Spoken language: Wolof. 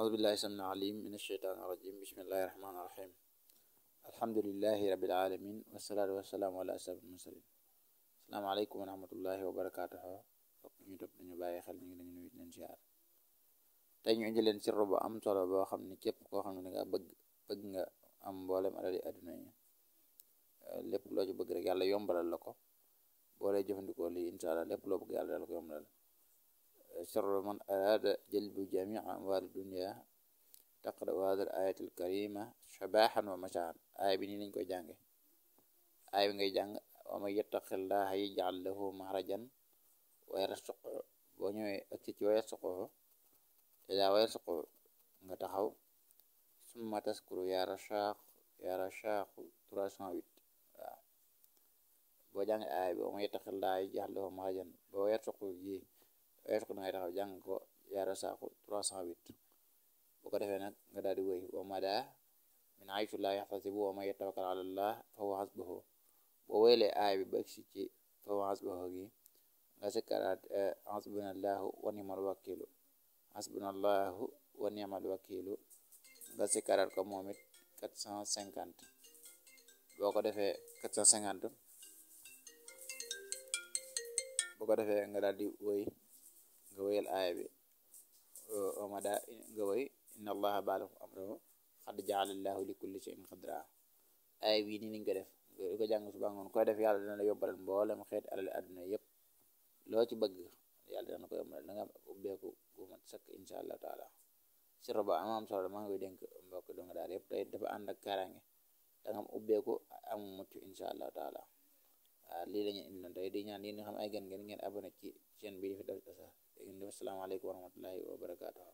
أعوذ بالله السميع العليم من الشيطان الرجيم. بسم الله الرحمن الرحيم. الحمد لله رب العالمين والصلاة والسلام على أشرف المرسلين. السلام عليكم ورحمة الله وبركاته. fokk ñu topp dañu bàyyi xel ñu ngi leen nuyu leen ziar. tey ñu indi leen ci robo am solo boo xam ne képp koo xam ne nga bëgg nga am mboolem alali àdduna yi lépp loo ci bëgg rek yàlla yombalal la ko boo lay jëfandikoo lii incha allah lépp loo bëgg yàlla dala ko yombalal. شر من أراد جلب جميع أموال الدنيا تقرأ هذه الآية الكريمة شباحا ومساء. آية بني لنكو جانج آية بني جانج ومن يتق الله يجعل له مخرجا ويرزقه بنيو أكتي ويرزقه إذا ويرزقه نتخو ثم تذكر يا رشاق 308 boo jàng aay bi ومن يتق الله يجعل له مخرجا ويرزقه ji weesu ko da ngay taxaw jàng ko yaara saaku 308 bu ko defee nag nga daal di wéy wa mada min aytu laa yaxtasibu wa man yatawakkal ala allah fa huwa hasbuhu. boo wéylee aay bi ba si ci fa huwa hasbuhu gi nga sikkaraat hasbunallahu wa ni'mal wakilu hasbunallahu wa ni'mal wakilu nga sikkaraat ko moom it 450. boo ko defee 450 bu ko defee nga daal di wéy nga wéyal aaya bi omada nga wéy inna allaha baaligu amrahu qad ja'ala allahu li kulli shay'in qadra. aaya bii nii niñ ko def di ko jàng suba ngoon koy def yàlla dina la yombalal mboolem xeeti alal àdduna yëpp loo ci bëgg yàlla dina ko yombalal da nga ubbeeku bu mat sëkk insha allah taala. si roba am solo maa ngi koy dénk mbokk do nga daal yëpp tey dafa ànd ak kaaraange da nga am ubbeeku am mucc insha allah taala. lii la ñu indi tey di ñaan yéen nga xam ay gan ngeen abonné ci chaîne bi di fi def asalaamaaleykum wa rahmatullahi wa barakatuh.